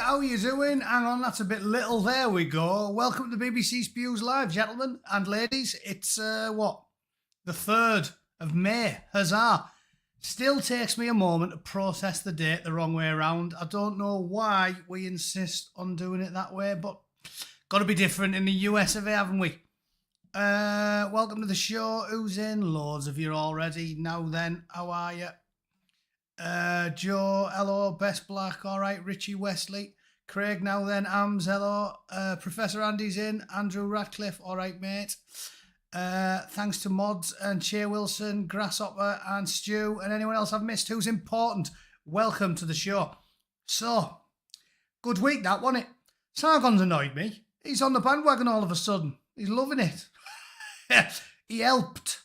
how are you doing? Hang on, that's a bit little. There we go. Welcome to BBC Spews Live, gentlemen and ladies. It's, the 3rd of May. Huzzah. Still takes me a moment to process the date the wrong way around. I don't know why we insist on doing it that way, but got to be different in the US of A, haven't we? Welcome to the show. Who's in? Loads of you already. Now then, how are you? Joe, hello. Best Black, all right. Richie Wesley. Craig, now then. Ams, hello. Professor Andy's in. Andrew Radcliffe, all right, mate. Thanks to Mods and Che Wilson, Grasshopper and Stu, and anyone else I've missed who's important. Welcome to the show. So, good week that, wasn't it? Sargon's annoyed me. He's on the bandwagon all of a sudden. He's loving it. He helped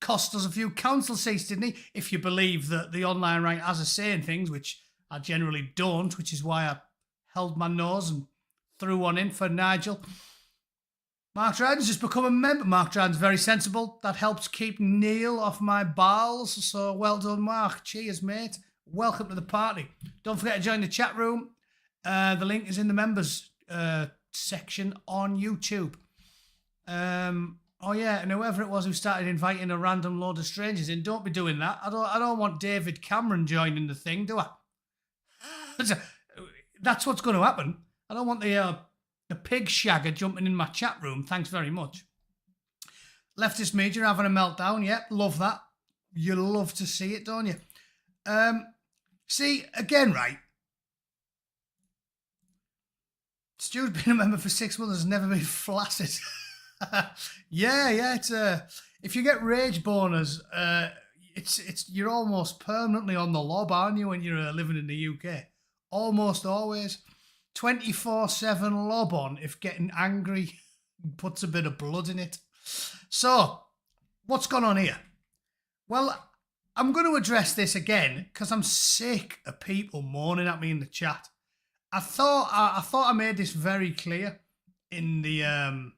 cost us a few council seats, didn't he? If you believe that the online right has a say in things, which I generally don't, which is why I held my nose and threw one in for Nigel. Mark Dryden's just become a member. Mark Dryden's very sensible. That helps keep Neil off my balls. So well done, Mark. Cheers, mate. Welcome to the party. Don't forget to join the chat room. The link is in the members section on YouTube. Oh yeah, and whoever it was who started inviting a random load of strangers in, don't be doing that. I don't want David Cameron joining the thing, do I? That's what's going to happen. I don't want the pig shagger jumping in my chat room. Thanks very much. Leftist media having a meltdown. Yeah, love that. You love to see it, don't you? See, again, right? Stu's been a member for 6 months, has never been flaccid. yeah. It's if you get rage boners, it's you're almost permanently on the lob, aren't you? When you're living in the UK, almost always 24/7 lob on. If getting angry puts a bit of blood in it. So, what's gone on here? Well, I'm going to address this again because I'm sick of people moaning at me in the chat. I thought I made this very clear in the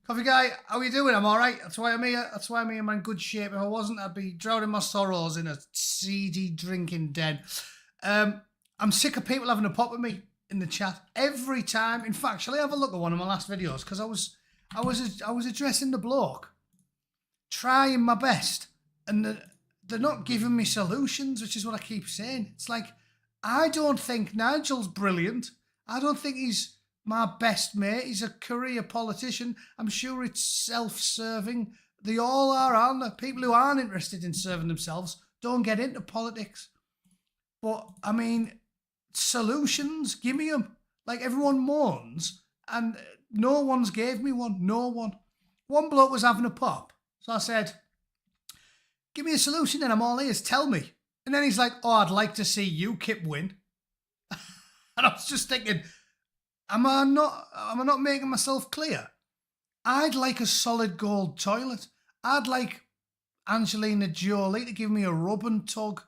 Coffee Guy, how are you doing? I'm all right. That's why I'm here. That's why I'm here. I'm in good shape. If I wasn't, I'd be drowning my sorrows in a seedy drinking den. I'm sick of people having a pop at me in the chat every time. In fact, shall I have a look at one of my last videos? Because I was addressing the bloke, trying my best, and they're not giving me solutions, which is what I keep saying. It's like, I don't think Nigel's brilliant. I don't think he's my best mate. He's a career politician. I'm sure it's self-serving. They all are, aren't they? People who aren't interested in serving themselves don't get into politics. But, I mean, solutions, give me them. Like, everyone moans, and no one's gave me one. No one. One bloke was having a pop. So I said, give me a solution then, I'm all ears, tell me. And then he's like, oh, I'd like to see UKIP win. And I was just thinking, Am I not making myself clear? I'd like a solid gold toilet. I'd like Angelina Jolie to give me a rub and tug.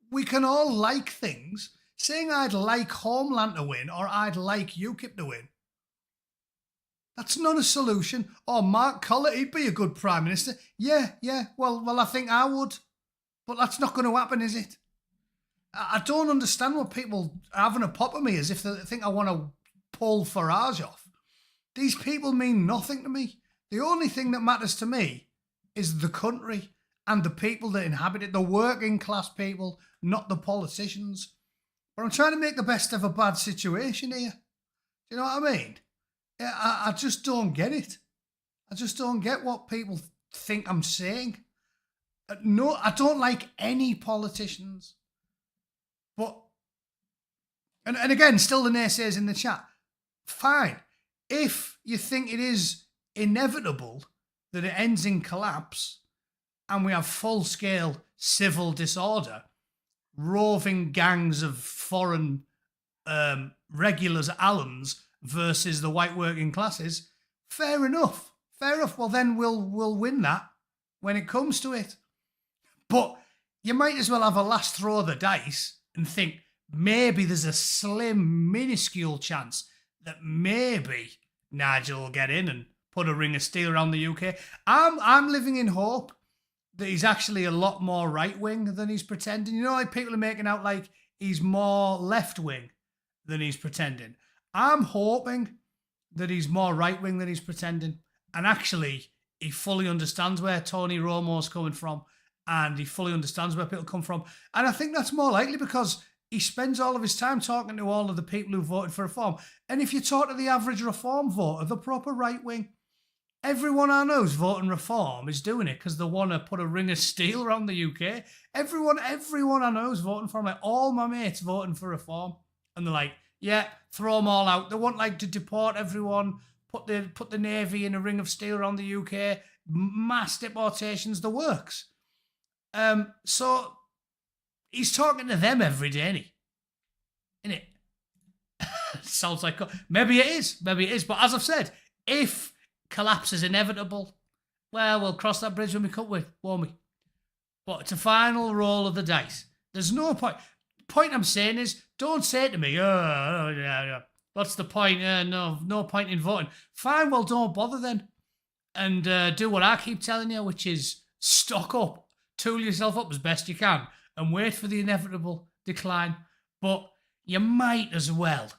We can all like things. Saying I'd like Homeland to win or I'd like UKIP to win, that's not a solution. Oh, Mark Collett, he'd be a good Prime Minister. Yeah. Well, I think I would. But that's not going to happen, is it? I don't understand what people are having a pop at me as if they think I want to pull Farage off. These people mean nothing to me. The only thing that matters to me is the country and the people that inhabit it, the working class people, not the politicians. But I'm trying to make the best of a bad situation here. Do you know what I mean? I just don't get it. I just don't get what people think I'm saying. No, I don't like any politicians. But, and again, still the naysayers in the chat. Fine. If you think it is inevitable that it ends in collapse and we have full-scale civil disorder, roving gangs of foreign regulars, Allens, versus the white working classes, fair enough. Well, then we'll win that when it comes to it. But you might as well have a last throw of the dice and think maybe there's a slim, minuscule chance that maybe Nigel will get in and put a ring of steel around the UK. I'm living in hope that he's actually a lot more right-wing than he's pretending. You know, like people are making out like he's more left-wing. than he's pretending. I'm hoping that he's more right-wing than he's pretending. And actually, he fully understands where Tony Romo's coming from, and he fully understands where people come from. And I think that's more likely because he spends all of his time talking to all of the people who voted for reform. And if you talk to the average reform voter, the proper right-wing, everyone I know who's voting reform is doing it because they want to put a ring of steel around the UK. Everyone I know is voting for him. Like, all my mates voting for reform. And they're like, yeah, throw them all out. They want like to deport everyone, put the Navy in a ring of steel around the UK, mass deportations, the works. So he's talking to them every day, innit? Sounds like... Maybe it is. But as I've said, if collapse is inevitable, well, we'll cross that bridge when we come with, won't we? But it's a final roll of the dice. There's no point. The point I'm saying is, don't say to me, yeah, what's the point? No point in voting. Fine, well, don't bother then. And do what I keep telling you, which is stock up, tool yourself up as best you can, and wait for the inevitable decline. But you might as well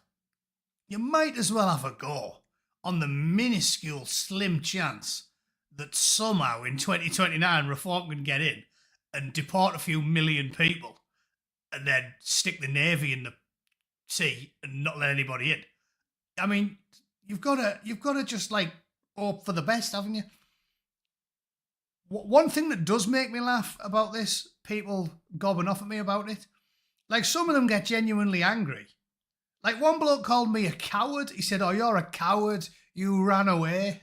have a go on the minuscule, slim chance that somehow in 2029 reform can get in and deport a few million people and then stick the Navy in the sea and not let anybody in. I mean, you've got to just like hope for the best, haven't you? One thing that does make me laugh about this, people gobbing off at me about it, like some of them get genuinely angry. Like one bloke called me a coward. He said, "Oh, you're a coward. You ran away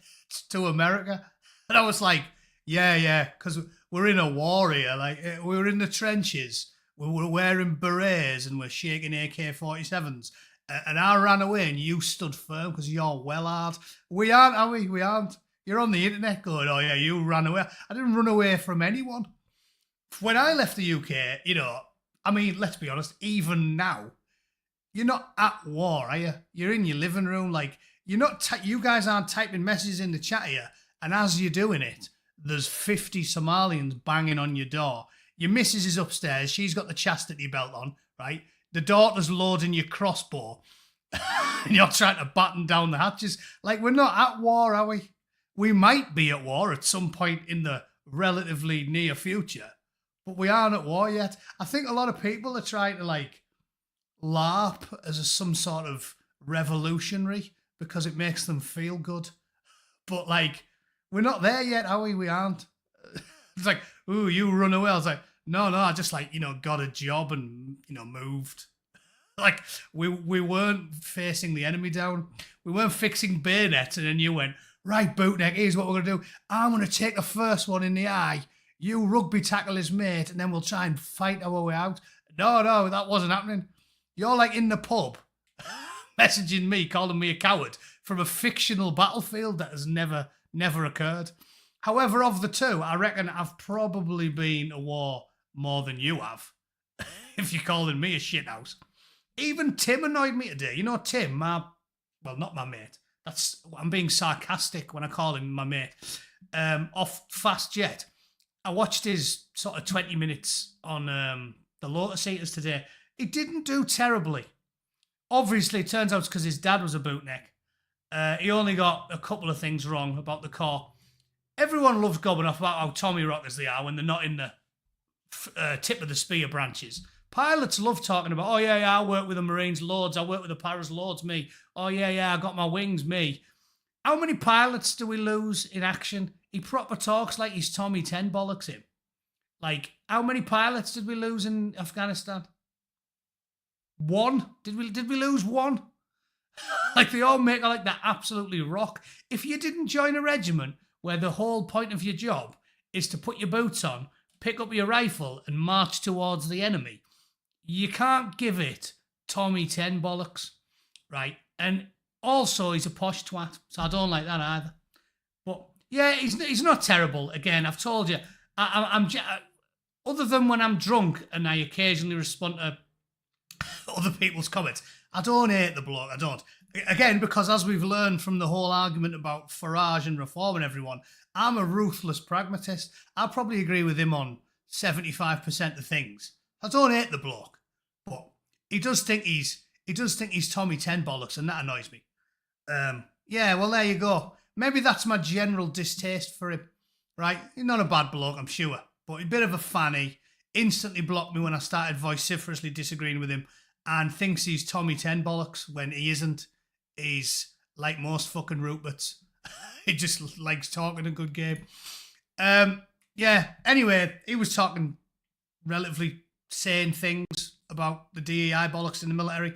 to America." And I was like, yeah, because we're in a war here. Like we're in the trenches. We're wearing berets and we're shaking AK-47s. And I ran away and you stood firm because you're well hard. We aren't, are we? We aren't. You're on the internet going, "Oh yeah, you ran away." I didn't run away from anyone. When I left the UK, I mean, let's be honest, even now, you're not at war, are you? You're in your living room. Like, you're not. You guys aren't typing messages in the chat here. And as you're doing it, there's 50 Somalians banging on your door. Your missus is upstairs. She's got the chastity belt on, right? The daughter's loading your crossbow. And you're trying to batten down the hatches. Like, we're not at war, are we? We might be at war at some point in the relatively near future. But we aren't at war yet. I think a lot of people are trying to, like, LARP as some sort of revolutionary because it makes them feel good. But, like, we're not there yet, are we? We aren't. It's like, "Ooh, you run away." I was like, no, I just, like, got a job and, moved. Like, we weren't facing the enemy down. We weren't fixing bayonets, and then you went, "Right, Bootneck, here's what we're going to do. I'm going to take the first one in the eye. You rugby tackle his mate, and then we'll try and fight our way out." No, that wasn't happening. You're, like, in the pub messaging me, calling me a coward from a fictional battlefield that has never occurred. However, of the two, I reckon I've probably been to war more than you have, if you're calling me a shithouse. Even Tim annoyed me today. Tim, not my mate. I'm being sarcastic when I call him my mate. Off Fast Jet. I watched his sort of 20 minutes on the Lotus Eaters today. He didn't do terribly. Obviously, it turns out it's because his dad was a bootneck. He only got a couple of things wrong about the core. Everyone loves gobbing off about how Tommy rockers they are when they're not in the tip of the spear branches. Pilots love talking about, "Oh yeah, I work with the Marines loads, I work with the Paras loads, me. Oh yeah, I got my wings, me." How many pilots do we lose in action? He proper talks like he's Tommy 10 bollocks him. Like, how many pilots did we lose in Afghanistan? One? Did we lose one? Like, they all make like that absolutely rock. If you didn't join a regiment where the whole point of your job is to put your boots on, pick up your rifle and march towards the enemy, you can't give it Tommy 10 bollocks, right? And also, he's a posh twat, so I don't like that either. But yeah, he's not terrible. Again, I've told you, I'm other than when I'm drunk and I occasionally respond to other people's comments, I don't hate the bloke. I don't. Again, because as we've learned from the whole argument about Farage and Reform and everyone, I'm a ruthless pragmatist. I probably agree with him on 75% of things. I don't hate the bloke, but he does think he's he does think he's Tommy 10 bollocks, and that annoys me. Yeah, well, there you go. Maybe that's my general distaste for him, right? He's not a bad bloke, I'm sure, but a bit of a fanny. Instantly blocked me when I started vociferously disagreeing with him, and thinks he's Tommy 10 bollocks when he isn't. He's like most fucking Ruperts. He just likes talking a good game. Yeah, anyway, he was talking relatively sane things about the DEI bollocks in the military.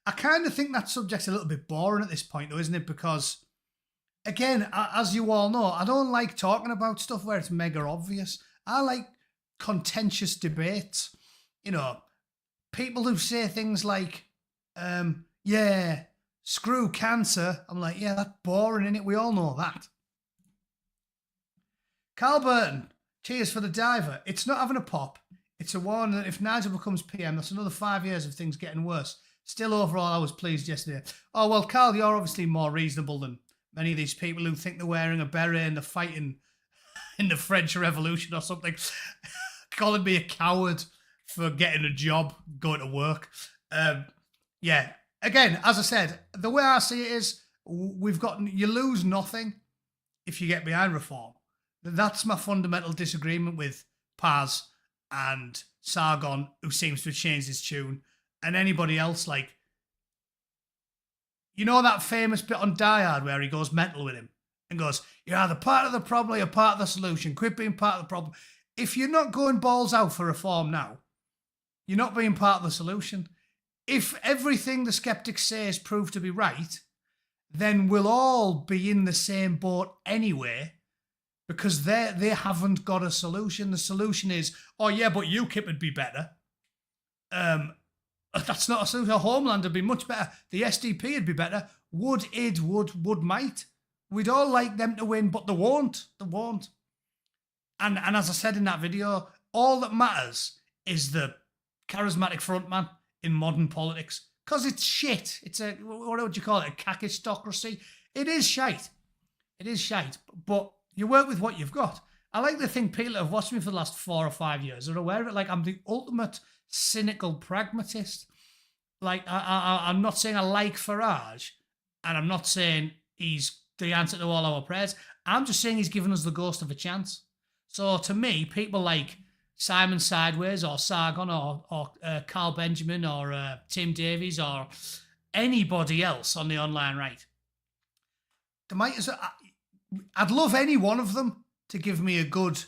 I kind of think that subject's a little bit boring at this point, though, isn't it? Because, again, as you all know, I don't like talking about stuff where it's mega obvious. I like contentious debates. You know, people who say things like, yeah, screw cancer. I'm like, yeah, that's boring, innit? We all know that. Carl Burton, cheers for the diver. It's not having a pop. It's a warning that if Nigel becomes PM, that's another 5 years of things getting worse. Still, overall, I was pleased yesterday. Oh, well, Carl, you're obviously more reasonable than many of these people who think they're wearing a beret and they're fighting in the French Revolution or something. Calling me a coward for getting a job, going to work. Yeah, again, as I said, the way I see it is you lose nothing if you get behind reform. That's my fundamental disagreement with Paz and Sargon, who seems to have changed his tune, and anybody else. Like, you know that famous bit on Die Hard where he goes mental with him and goes, you're either part of the problem or you're part of the solution. Quit being part of the problem. If you're not going balls out for reform now, you're not being part of the solution. If everything the skeptics say is proved to be right, then we'll all be in the same boat anyway, because they haven't got a solution. The solution is, oh yeah, but UKIP would be better. That's not a solution. Homeland would be much better. The SDP would be better. Would, might. We'd all like them to win, but they won't. They won't. And as I said in that video, all that matters is the charismatic frontman in modern politics. Because it's shit. It's what would you call it? A kakistocracy. It is shite. It is shite. But you work with what you've got. I like to think people that have watched me for the last 4 or 5 years are aware of it. Like, I'm the ultimate cynical pragmatist. Like, I'm not saying I like Farage, and I'm not saying he's the answer to all our prayers. I'm just saying he's given us the ghost of a chance. So to me, people like Simon Sideways or Sargon or Carl Benjamin or Tim Davies or anybody else on the online right, they might as well, I'd love any one of them to give me a good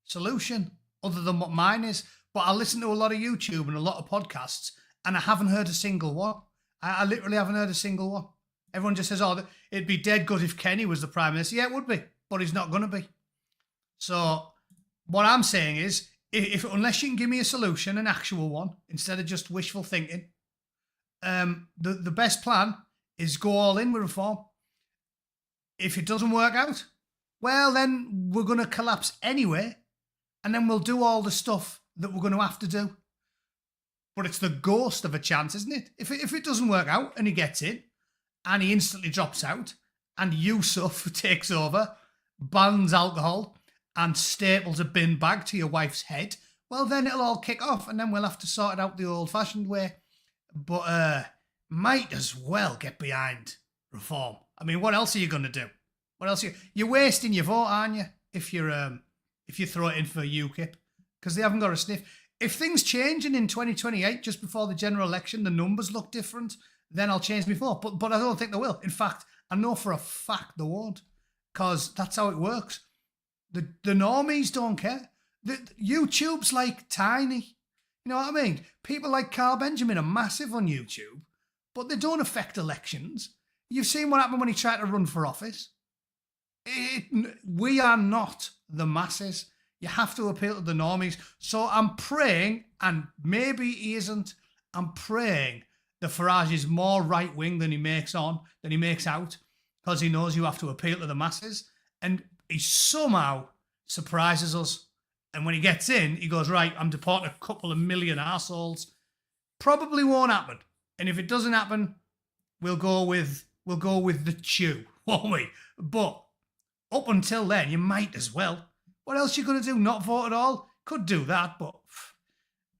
solution other than what mine is. But I listen to a lot of YouTube and a lot of podcasts, and I haven't heard a single one. I literally haven't heard a single one. Everyone just says, oh, it'd be dead good if Kenny was the Prime Minister. Yeah, it would be, but he's not going to be. So what I'm saying is, unless you can give me a solution, an actual one, instead of just wishful thinking, the best plan is go all in with reform. If it doesn't work out, well, then we're going to collapse anyway, and then we'll do all the stuff that we're going to have to do. But it's the ghost of a chance, isn't it? If it doesn't work out and he gets in and he instantly drops out and Yusuf takes over, bans alcohol and staples a bin bag to your wife's head, well, then it'll all kick off and then we'll have to sort it out the old-fashioned way. But might as well get behind reform. I mean, what else are you going to do? What else? You're wasting your vote, aren't you? If you throw it in for UKIP, because they haven't got a sniff. If things change and in 2028, just before the general election, the numbers look different, then I'll change my vote. But I don't think they will. In fact, I know for a fact they won't, because that's how it works. The normies don't care. YouTube's like tiny. You know what I mean? People like Carl Benjamin are massive on YouTube, but they don't affect elections. You've seen what happened when he tried to run for office. We are not the masses. You have to appeal to the normies. So I'm praying, and maybe he isn't, I'm praying that Farage is more right-wing than he makes out, because he knows you have to appeal to the masses. And he somehow surprises us. And when he gets in, he goes, right, I'm deporting a couple of million arseholes. Probably won't happen. And if it doesn't happen, we'll go with the chew, won't we? But up until then, you might as well. What else are you going to do? Not vote at all? Could do that, but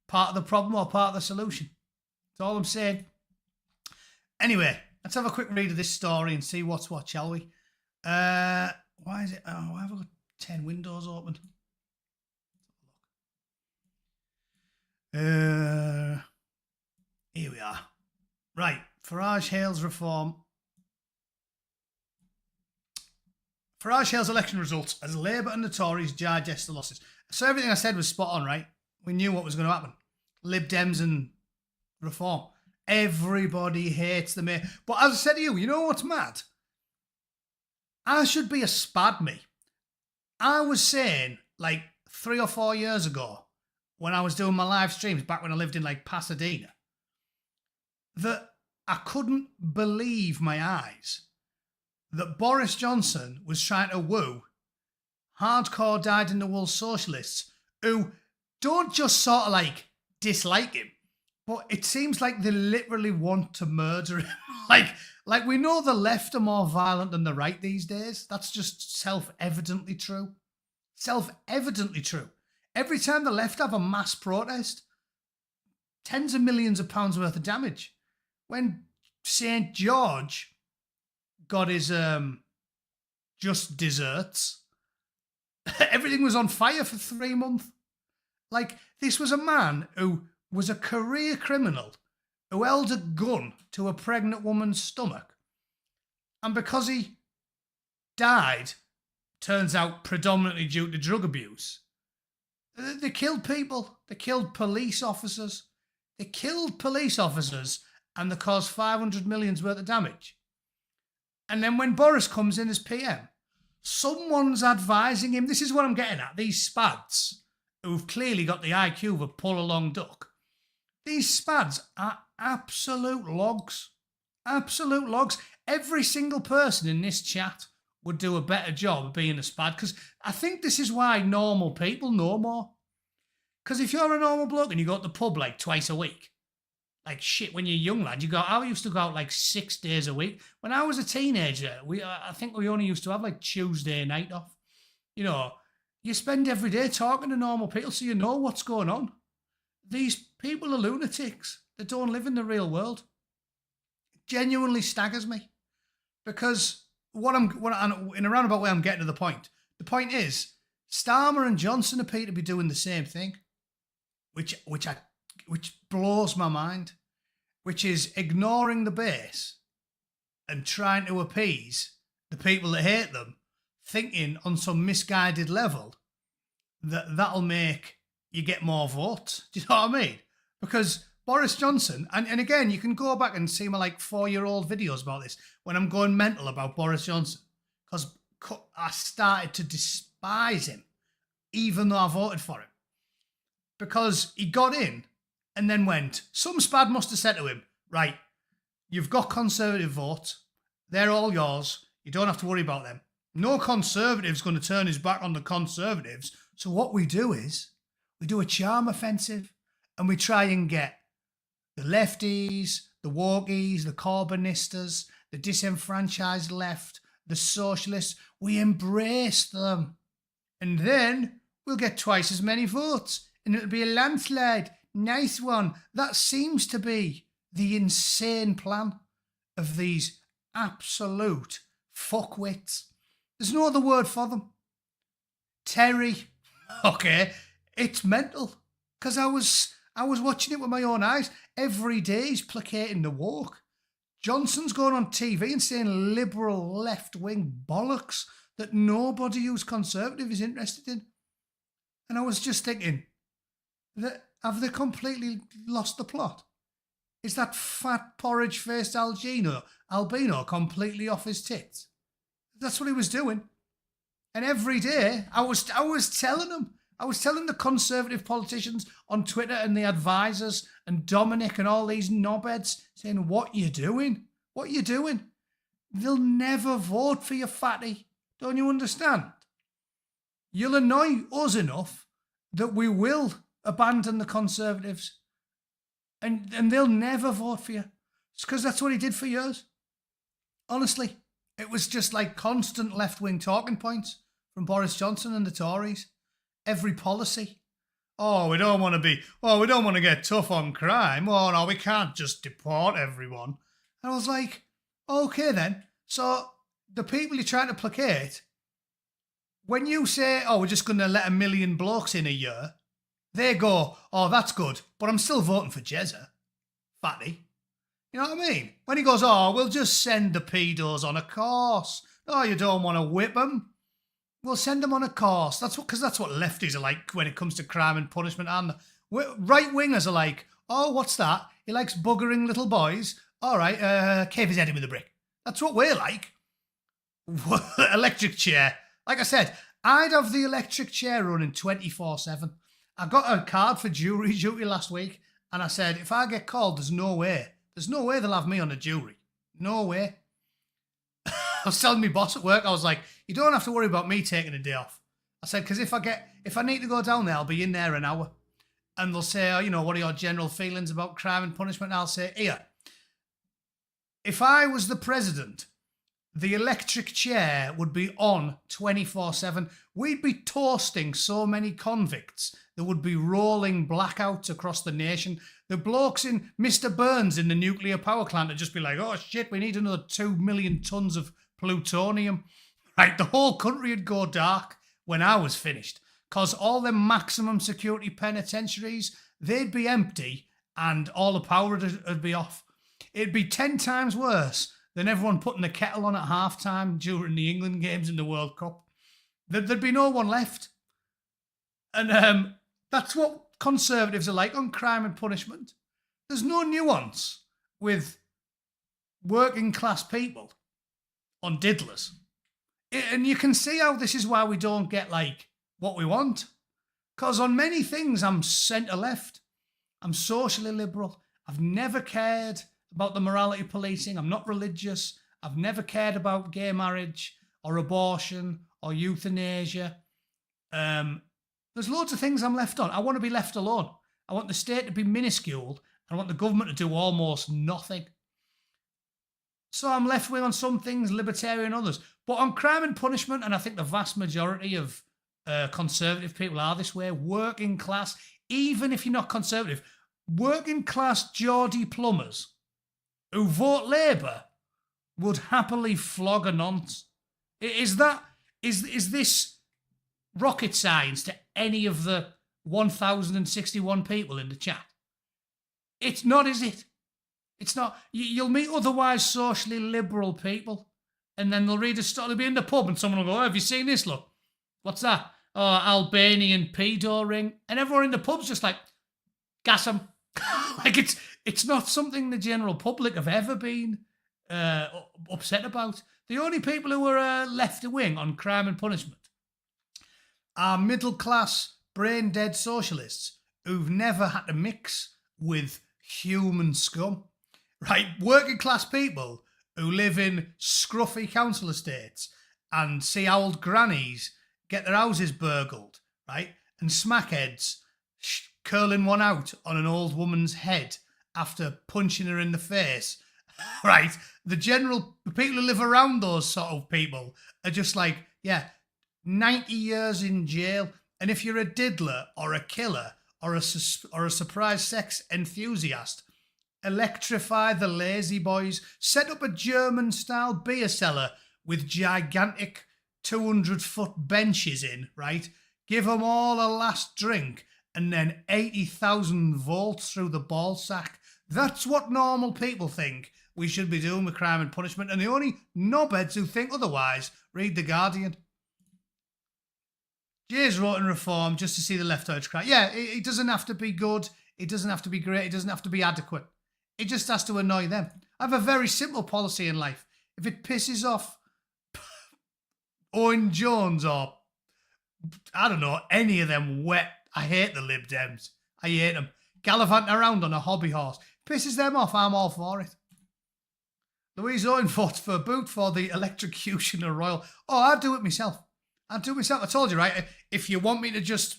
part of the problem or part of the solution. That's all I'm saying. Anyway, let's have a quick read of this story and see what's what, shall we? Why is it? Oh, why have I got 10 windows open? Here we are. Right, Farage hails reform. Farage hails election results as Labour and the Tories digest the losses. So everything I said was spot on, right? We knew what was going to happen. Lib Dems and reform. Everybody hates the mayor. But as I said to you, you know what's mad? I should be a spad me. I was saying, like 3 or 4 years ago, when I was doing my live streams back when I lived in like Pasadena, that I couldn't believe my eyes that Boris Johnson was trying to woo hardcore dyed-in-the-wool socialists who don't just sort of like dislike him, but it seems like they literally want to murder him. like we know the left are more violent than the right these days. That's just self-evidently true. Self-evidently true. Every time the left have a mass protest, tens of millions of pounds worth of damage. When St. George got his just desserts, everything was on fire for 3 months. Like, this was a man who was a career criminal who held a gun to a pregnant woman's stomach. And because he died, turns out predominantly due to drug abuse, they killed people. They killed police officers. They killed police officers and they caused 500 million's worth of damage. And then when Boris comes in as PM, someone's advising him. This is what I'm getting at. These spads who've clearly got the IQ of a pull-along duck. These spads are absolute logs. Absolute logs. Every single person in this chat would do a better job of being a spad, because I think this is why normal people know more. Because if you're a normal bloke and you go to the pub like twice a week, like shit, when you're young, lad, I used to go out like 6 days a week. When I was a teenager, I think we only used to have like Tuesday night off. You know, you spend every day talking to normal people so you know what's going on. These people are lunatics. They don't live in the real world. It genuinely staggers me. Because in a roundabout way, I'm getting to the point. The point is, Starmer and Johnson appear to be doing the same thing, which blows my mind, which is ignoring the base and trying to appease the people that hate them, thinking on some misguided level that that'll make you get more votes. Do you know what I mean? Because Boris Johnson, and again, you can go back and see my like 4-year-old videos about this, when I'm going mental about Boris Johnson, because I started to despise him, even though I voted for him. Because he got in and then went, some spad must have said to him, right, you've got Conservative votes, they're all yours, you don't have to worry about them. No Conservative's going to turn his back on the Conservatives, so what we do is, we do a charm offensive and we try and get the lefties, the wokies, the Corbynistas, the disenfranchised left, the socialists, we embrace them. And then we'll get twice as many votes and it'll be a landslide. Nice one. That seems to be the insane plan of these absolute fuckwits. There's no other word for them. Terry. Okay, it's mental. Because I was watching it with my own eyes. Every day he's placating the woke. Johnson's going on TV and saying liberal left-wing bollocks that nobody who's conservative is interested in. And I was just thinking, have they completely lost the plot? Is that fat porridge-faced albino completely off his tits? That's what he was doing. And every day, I was telling him, I was telling the Conservative politicians on Twitter and the advisors and Dominic and all these knobheads saying, what you doing? What you doing? They'll never vote for you, fatty. Don't you understand? You'll annoy us enough that we will abandon the Conservatives. And they'll never vote for you. It's because that's what he did for years. Honestly, it was just like constant left-wing talking points from Boris Johnson and the Tories. Every policy. We don't want to get tough on crime. Oh, no, we can't just deport everyone. And I was like, okay then. So the people you're trying to placate, when you say, oh, we're just going to let 1 million blokes in a year, they go, oh, that's good, but I'm still voting for Jezza, fatty. You know what I mean? When he goes, oh, we'll just send the pedos on a course. Oh, you don't want to whip them? We'll send them on a course. Because that's what lefties are like when it comes to crime and punishment. And right-wingers are like, oh, what's that? He likes buggering little boys. All right, cave his head in with a brick. That's what we're like. Electric chair. Like I said, I'd have the electric chair running 24/7. I got a card for jury duty last week, and I said, if I get called, there's no way they'll have me on a jury. No way. I was telling my boss at work, I was like, you don't have to worry about me taking a day off. I said, because if I need to go down there, I'll be in there an hour. And they'll say, oh, what are your general feelings about crime and punishment? And I'll say, here, if I was the president, the electric chair would be on 24/7. We'd be toasting so many convicts. There would be rolling blackouts across the nation. The blokes in Mr. Burns in the nuclear power plant would just be like, oh shit, we need another 2 million tons of plutonium. Right, the whole country would go dark when I was finished. Because all them maximum security penitentiaries, they'd be empty and all the power would be off. It'd be 10 times worse than everyone putting the kettle on at half-time during the England games in the World Cup. There'd be no one left. And that's what Conservatives are like on crime and punishment. There's no nuance with working class people on diddlers. And you can see how this is why we don't get like what we want. Because on many things I'm centre-left. I'm socially liberal. I've never cared about the morality policing. I'm not religious. I've never cared about gay marriage or abortion or euthanasia. There's loads of things I'm left on. I want to be left alone. I want the state to be minuscule. I want the government to do almost nothing. So I'm left wing on some things, libertarian on others. But on crime and punishment, and I think the vast majority of conservative people are this way, working class, even if you're not conservative, working class Geordie plumbers who vote Labour would happily flog a nonce. Is this rocket science to any of the 1,061 people in the chat? It's not, is it? It's not. You'll meet otherwise socially liberal people, and then they'll read a story. They'll be in the pub, and someone will go, oh, have you seen this? Look, what's that? Oh, Albanian pedo ring. And everyone in the pub's just like, gas them. Like it's not something the general public have ever been upset about. The only people who are left wing on crime and punishment are middle-class, brain-dead socialists who've never had to mix with human scum. Right? Working-class people who live in scruffy council estates and see old grannies get their houses burgled, right? And smackheads curling one out on an old woman's head after punching her in the face, right? The people who live around those sort of people are just like, yeah, 90 years in jail. And if you're a diddler or a killer or a surprise sex enthusiast, electrify the lazy boys, set up a German-style beer cellar with gigantic 200-foot benches in, right? Give them all a last drink and then 80,000 volts through the ball sack. That's what normal people think we should be doing with crime and punishment. And the only knobheads who think otherwise read The Guardian. Jay's wrote in Reform just to see the left-edge cry. Yeah, it doesn't have to be good. It doesn't have to be great. It doesn't have to be adequate. It just has to annoy them. I have a very simple policy in life. If it pisses off Owen Jones or, I don't know, any of them wet, I hate the Lib Dems. I hate them. Gallivanting around on a hobby horse. Pisses them off, I'm all for it. Louise Owen votes for Boot for the electrocution of Royal. Oh, I'd do it myself. I told you, right? If you want me to just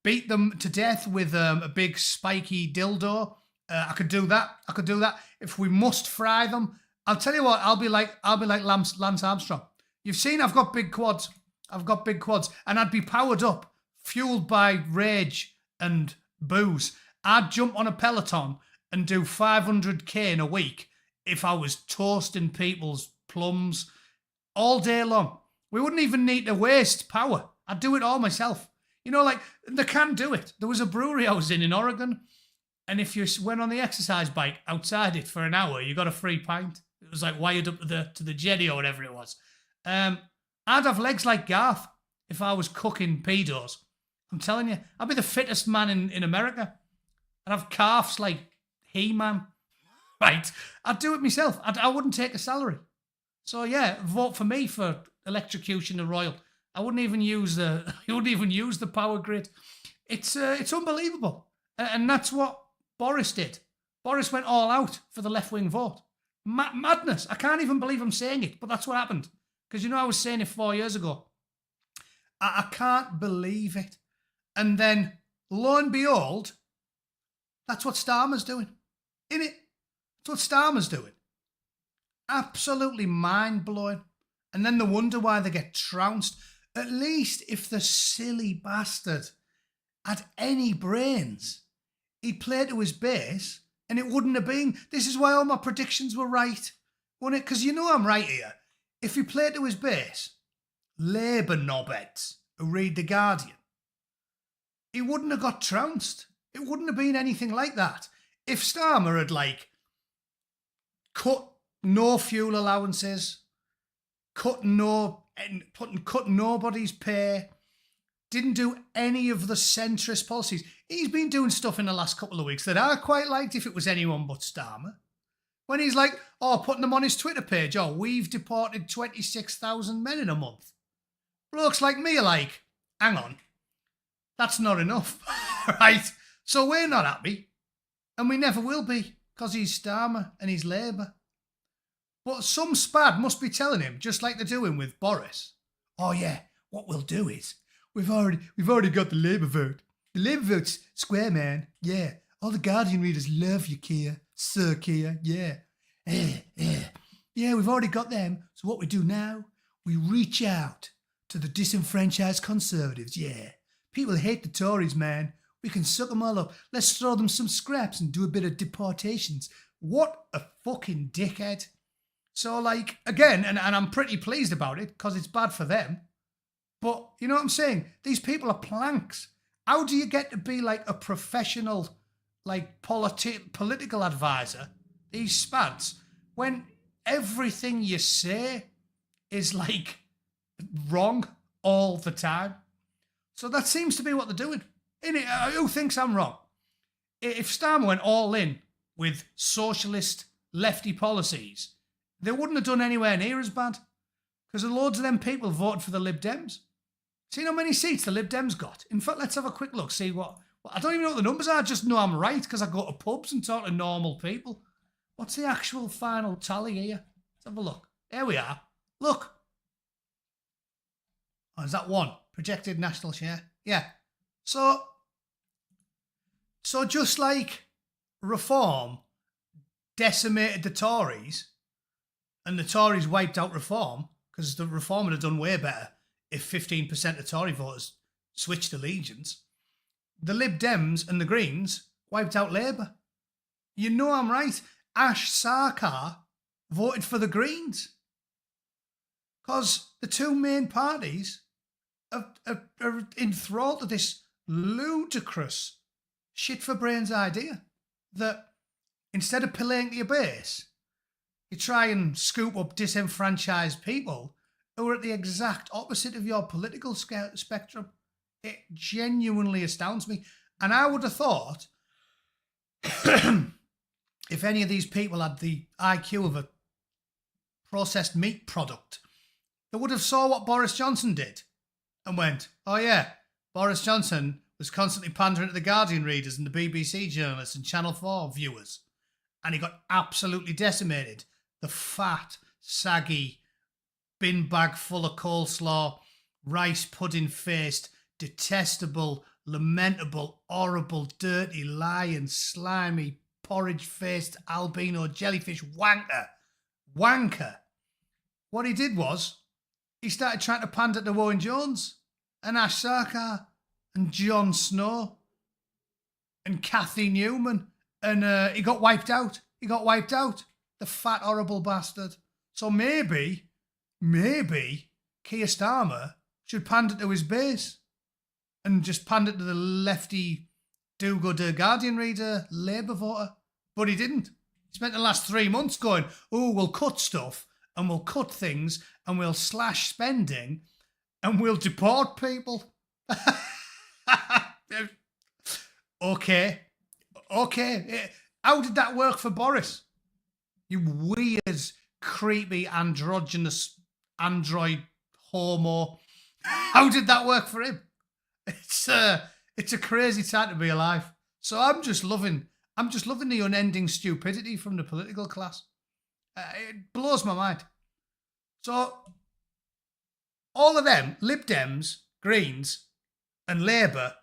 beat them to death with a big spiky dildo, I could do that. If we must fry them, I'll tell you what. I'll be like Lance Armstrong. You've seen I've got big quads. And I'd be powered up, fueled by rage and booze. I'd jump on a Peloton and do 500k in a week if I was toasting people's plums all day long. We wouldn't even need to waste power. I'd do it all myself. You know, like, they can do it. There was a brewery I was in Oregon, and if you went on the exercise bike outside it for an hour, you got a free pint. It was like wired up to the jetty or whatever it was. I'd have legs like Garth if I was cooking pedos. I'm telling you, I'd be the fittest man in America. I'd have calves like He-Man. Right? I'd do it myself. I wouldn't take a salary. So yeah, vote for me for electrocution and royal. I wouldn't even use the power grid. It's unbelievable, and that's what Boris did. Boris went all out for the left-wing vote. Madness. I can't even believe I'm saying it, but that's what happened. Because I was saying it 4 years ago. I can't believe it. And then, lo and behold, that's what Starmer's doing. Innit? That's what Starmer's doing. Absolutely mind-blowing. And then they wonder why they get trounced. At least if the silly bastard had any brains, he'd play to his base and it wouldn't have been. This is why all my predictions were right, wasn't it? Because I'm right here. If he played to his base, Labour knobheads who read The Guardian, he wouldn't have got trounced. It wouldn't have been anything like that. If Starmer had, cut no fuel allowances, cut nobody's pay, didn't do any of the centrist policies. He's been doing stuff in the last couple of weeks that I quite liked if it was anyone but Starmer. When he's like, putting them on his Twitter page, we've deported 26,000 men in a month. Blokes like me are like, hang on, that's not enough, right? So we're not happy, and we never will be, because he's Starmer and he's Labour. But some spad must be telling him, just like they're doing with Boris, oh yeah, what we'll do is, we've already got the Labour vote. The Labour vote's square, man. Yeah, all the Guardian readers love you, Keir. Sir Keir, yeah. Yeah, we've already got them. So what we do now, we reach out to the disenfranchised Conservatives, yeah. People hate the Tories, man. We can suck them all up. Let's throw them some scraps and do a bit of deportations. What a fucking dickhead. So, again, and I'm pretty pleased about it because it's bad for them. But, you know what I'm saying? These people are planks. How do you get to be a professional, political advisor, these spads, when everything you say is, wrong all the time? So that seems to be what they're doing. Who thinks I'm wrong? If Starmer went all in with socialist lefty policies, they wouldn't have done anywhere near as bad. Because loads of them people voted for the Lib Dems. See how many seats the Lib Dems got? In fact, let's have a quick look, see what I don't even know what the numbers are, I just know I'm right because I go to pubs and talk to normal people. What's the actual final tally here? Let's have a look. There we are. Look. Oh, is that one? Projected national share? Yeah. So just like Reform decimated the Tories and the Tories wiped out Reform, because the Reform would have done way better if 15% of Tory voters switched allegiance, the Lib Dems and the Greens wiped out Labour. You know I'm right. Ash Sarkar voted for the Greens. Because the two main parties are enthralled to this ludicrous shit-for-brains idea that instead of playing to your base, you try and scoop up disenfranchised people who are at the exact opposite of your political spectrum. It genuinely astounds me. And I would have thought if any of these people had the IQ of a processed meat product, they would have saw what Boris Johnson did and went, oh yeah, Boris Johnson was constantly pandering to the Guardian readers and the BBC journalists and Channel 4 viewers. And he got absolutely decimated. The fat, saggy, bin bag full of coleslaw, rice pudding-faced, detestable, lamentable, horrible, dirty, lying, slimy, porridge-faced albino jellyfish wanker. What he did was, he started trying to pander to Owen Jones and Ash Sarkar and Jon Snow and Cathy Newman, and he got wiped out. The fat, horrible bastard. So maybe Keir Starmer should pander to his base and just pander to the lefty do-gooder Guardian reader, Labour voter. But he didn't. He spent the last 3 months going, oh, we'll cut stuff and we'll cut things and we'll slash spending and we'll deport people. Okay. How did that work for Boris? You weird, creepy, androgynous android homo. How did that work for him? It's a crazy time to be alive. So I'm just loving the unending stupidity from the political class. It blows my mind. So all of them, Lib Dems, Greens, and Labour,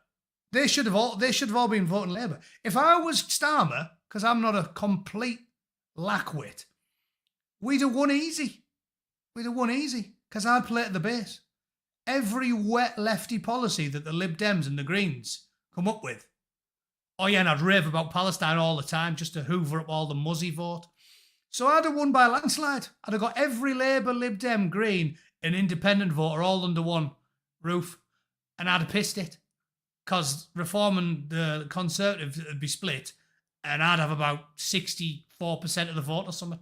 they should have all been voting Labour. If I was Starmer, because I'm not a complete lackwit, we'd have won easy. Because I'd play at the base. Every wet lefty policy that the Lib Dems and the Greens come up with. Oh yeah, and I'd rave about Palestine all the time just to hoover up all the muzzy vote. So I'd have won by a landslide. I'd have got every Labour, Lib Dem, Green and independent voter all under one roof. And I'd have pissed it. Because Reform and the Conservatives would be split. And I'd have about 64% of the vote or something.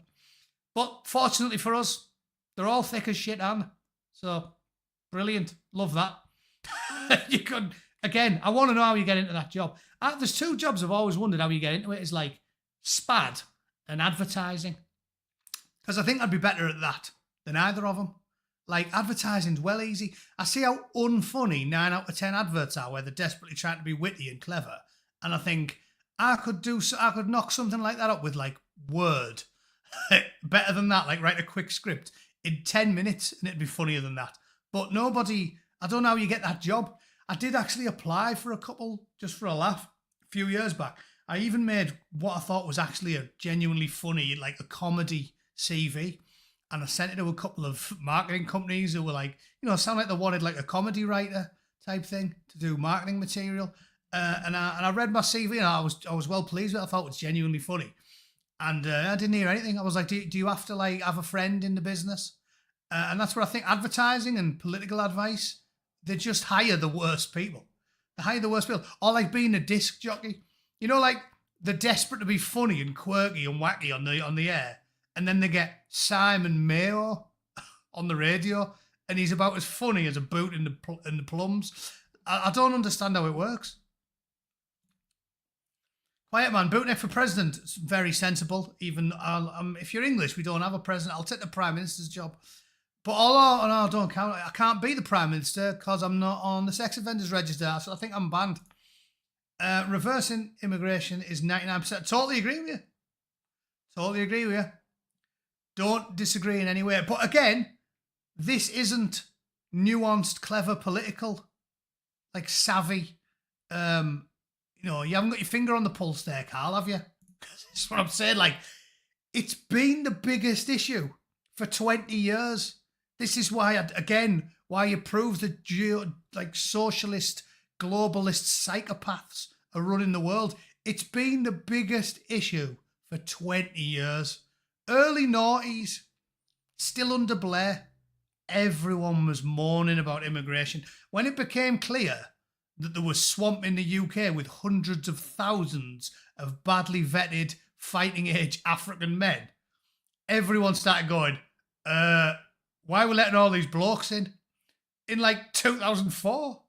But fortunately for us, they're all thick as shit, aren't they? So, brilliant. Love that. You could, again, I want to know how you get into that job. There's two jobs I've always wondered how you get into it. Is like SPAD and advertising. Because I think I'd be better at that than either of them. Like, advertising's well easy. I see how unfunny 9 out of 10 adverts are where they're desperately trying to be witty and clever. And I think I could knock something like that up with, like, Word. Better than that, like, write a quick script in 10 minutes and it'd be funnier than that. But nobody, I don't know how you get that job. I did actually apply for a couple just for a laugh a few years back. I even made what I thought was actually a genuinely funny, like a comedy CV. And I sent it to a couple of marketing companies who were like, you know, sound like they wanted like a comedy writer type thing to do marketing material. And I read my CV and I was well pleased with it. I thought it was genuinely funny. And I didn't hear anything. I was like, do you have to like have a friend in the business? And that's where I think advertising and political advice, they just hire the worst people. They hire the worst people. Or like being a disc jockey. You know, like they're desperate to be funny and quirky and wacky on the air. And then they get Simon Mayo on the radio, and he's about as funny as a boot in the plums. I don't understand how it works. Quiet man, Bootneck for president. It's very sensible. Even if you're English, we don't have a president. I'll take the prime minister's job. But I don't count. I can't be the prime minister because I'm not on the sex offenders register. So I think I'm banned. Reversing immigration is 99%. Totally agree with you. Don't disagree in any way. But again, this isn't nuanced, clever, political, like savvy. You know, you haven't got your finger on the pulse there, Carl, have you? That's what I'm saying. Like, it's been the biggest issue for 20 years. This is why, why it proves that socialist, globalist psychopaths are running the world. It's been the biggest issue for 20 years. Early noughties, still under Blair, everyone was moaning about immigration. When it became clear that there was swamp in the UK with hundreds of thousands of badly vetted fighting-age African men, everyone started going, why are we letting all these blokes in like 2004?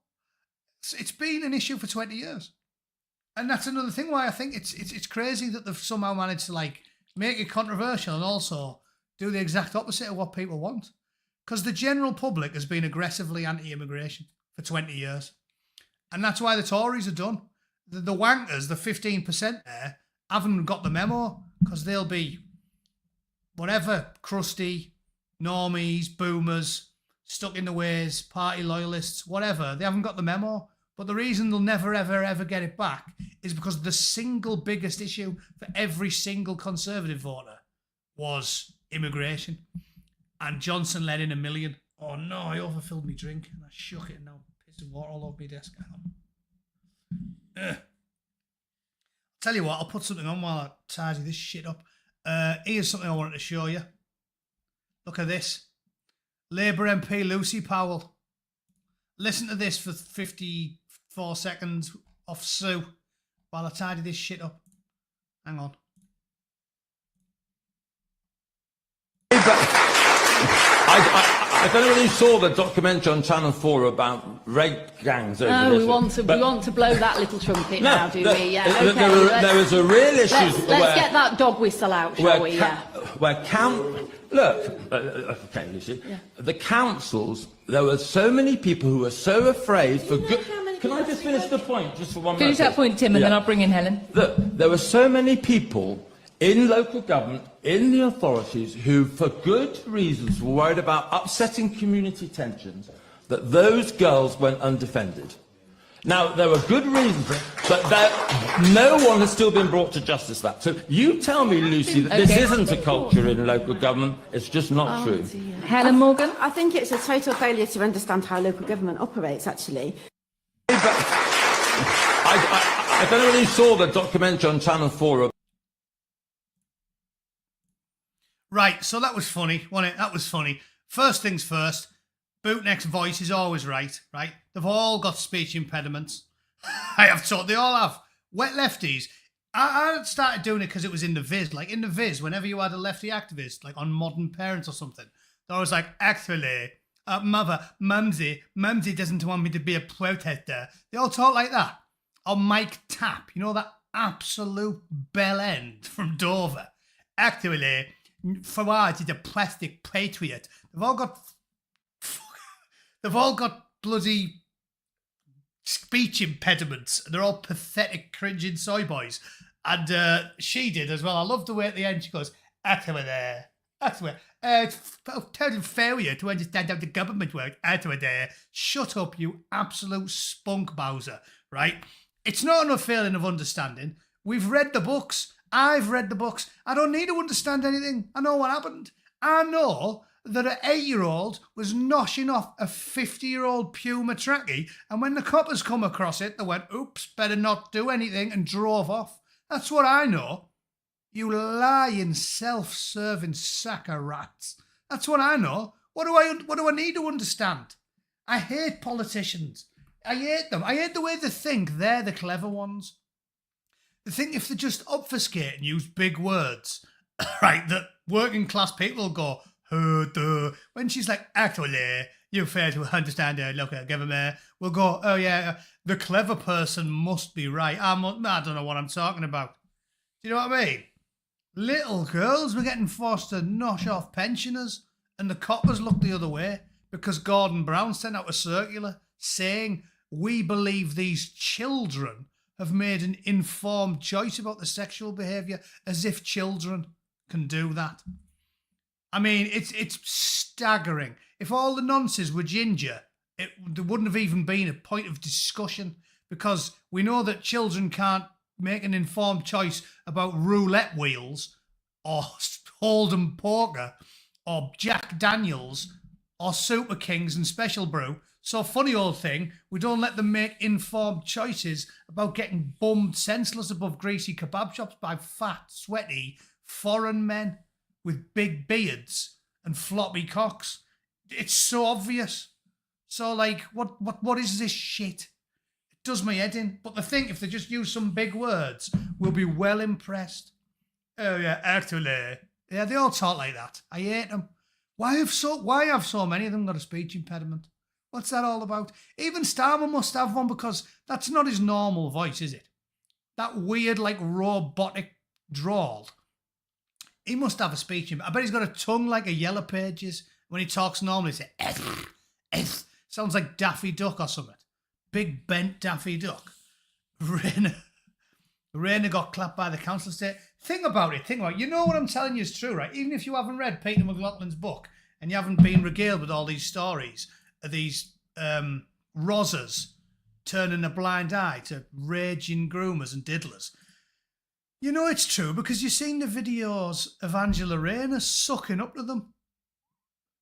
It's been an issue for 20 years. And that's another thing why I think it's crazy that they've somehow managed to like make it controversial and also do the exact opposite of what people want. Because the general public has been aggressively anti-immigration for 20 years. And that's why the Tories are done. The wankers, the 15% there, haven't got the memo because they'll be whatever, crusty, normies, boomers, stuck in the ways, party loyalists, whatever. They haven't got the memo. But the reason they'll never, ever, ever get it back is because the single biggest issue for every single Conservative voter was immigration. And Johnson let in 1 million. Oh no, I overfilled my drink and I shook it and now pissing water all over my desk. Tell you what, I'll put something on while I tidy this shit up. Here's something I wanted to show you. Look at this. Labour MP Lucy Powell. Listen to this for 54 seconds off Sue while I tidy this shit up. Hang on. I don't know whether you saw the documentary on Channel 4 about rape gangs over No, this. we want to blow that little trumpet now, do we? Yeah, okay. There was a real issue. Let's get that dog whistle out, shall we? Okay, Lucy. Yeah. The councils, there were so many people who were so afraid for good. Can I just finish the point, just for one minute? Finish that point, Tim, and then I'll bring in Helen. Look, there were so many people in local government, in the authorities, who, for good reasons, were worried about upsetting community tensions, that those girls went undefended. Now, there were good reasons, but no one has still been brought to justice for that. So you tell me, Lucy, that this isn't a culture in local government. It's just not true. Dear. Helen Morgan? I think it's a total failure to understand how local government operates, actually. I don't know whether you saw the documentary on Channel 4. Right, so that was funny, wasn't it? That was funny. First things first, Bootneck's voice is always right? They've all got speech impediments. I have taught, they all have. Wet lefties. I started doing it because it was in the Viz. Like in the Viz, whenever you had a lefty activist, like on Modern Parents or something, they're always like, actually, Mumsy doesn't want me to be a protester. They all talk like that. Or Mike Tapp, you know, that absolute bell end from Dover. Actually, Farage is a plastic patriot. They've all got bloody speech impediments. They're all pathetic, cringing soy boys. And she did as well. I love the way at the end she goes, actually, it's a total failure to understand how the government works. Actually, shut up, you absolute spunk bowser, right? It's not enough failing of understanding. We've read the books. I've read the books. I don't need to understand anything. I know what happened. I know that an 8-year-old was noshing off a 50-year-old Puma trackie, and when the coppers come across it, they went, oops, better not do anything, and drove off. That's what I know. You lying, self-serving sack of rats. That's what I know. What do I need to understand? I hate politicians. I hate them. I hate the way they think they're the clever ones. They think if they just obfuscate and use big words, right, that working class people go, when she's like, actually, you fail to understand local government, we'll go, oh yeah, the clever person must be right. I don't know what I'm talking about. Do you know what I mean? Little girls were getting forced to nosh off pensioners, and the coppers looked the other way because Gordon Brown sent out a circular saying, we believe these children have made an informed choice about the sexual behaviour, as if children can do that. I mean, it's staggering. If all the nonces were ginger, there wouldn't have even been a point of discussion, because we know that children can't make an informed choice about roulette wheels or Hold'em poker or Jack Daniels or Super Kings and Special Brew. So funny old thing, we don't let them make informed choices about getting bummed senseless above greasy kebab shops by fat, sweaty, foreign men with big beards and floppy cocks. It's so obvious. So like, what is this shit? It does my head in. But they think if they just use some big words, we'll be well impressed. Oh yeah, actually. Yeah, they all talk like that. I hate them. Why have so many of them got a speech impediment? What's that all about? Even Starmer must have one, because that's not his normal voice, is it? That weird, like, robotic drawl. He must have a speech impediment. I bet he's got a tongue like a Yellow Pages. When he talks normally, he says, sounds like Daffy Duck or something. Big bent Daffy Duck. Rayner got clapped by the council estate. Think about it. You know what I'm telling you is true, right? Even if you haven't read Peter McLaughlin's book and you haven't been regaled with all these stories, these rozzers turning a blind eye to raging groomers and diddlers. You know it's true because you've seen the videos of Angela Rayner sucking up to them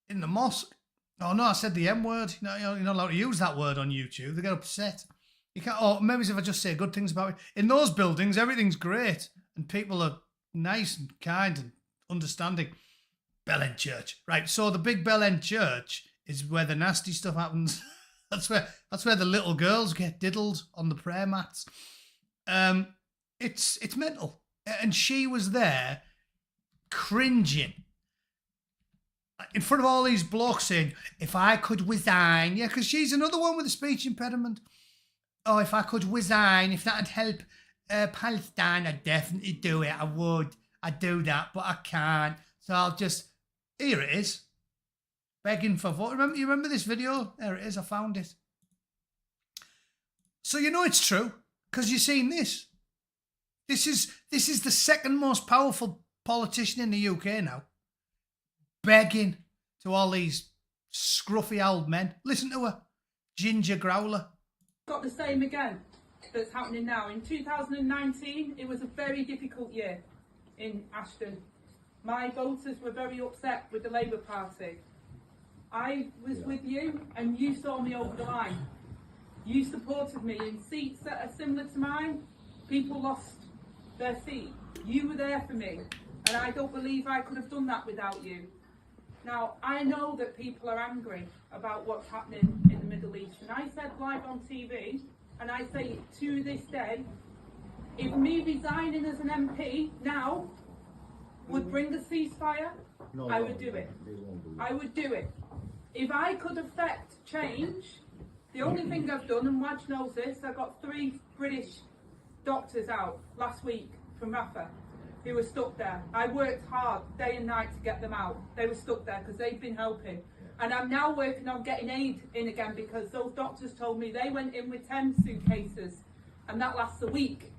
in the mosque. Oh no, I said the M word. You're not allowed to use that word on YouTube. They get upset. You can't. Oh, maybe if I just say good things about it. In those buildings, everything's great and people are nice and kind and understanding. Bell End Church. Right, so the big Bell End Church is where the nasty stuff happens. That's where the little girls get diddled on the prayer mats. It's mental. And she was there cringing in front of all these blokes saying, if I could resign, yeah, because she's another one with a speech impediment. Oh, if I could resign, if that'd help Palestine, I'd definitely do it. I would. I'd do that, but I can't. So I'll just... Here it is. Begging for vote. You remember this video? There it is. I found it. So you know it's true because you've seen this. This is the second most powerful politician in the UK now. Begging to all these scruffy old men. Listen to her. Ginger Growler. Got the same again that's happening now. In 2019, it was a very difficult year in Ashton. My voters were very upset with the Labour Party. I was with you and you saw me over the line. You supported me in seats that are similar to mine. People lost their seat. You were there for me and I don't believe I could have done that without you. Now, I know that people are angry about what's happening in the Middle East, and I said live on TV, and I say to this day, if me resigning as an MP now would bring a ceasefire, I would do it. I would do it. If I could affect change, the only thing I've done, and Waj knows this, I got 3 British doctors out last week from Rafah who were stuck there. I worked hard day and night to get them out. They were stuck there because they've been helping. And I'm now working on getting aid in again because those doctors told me they went in with 10 suitcases and that lasts a week.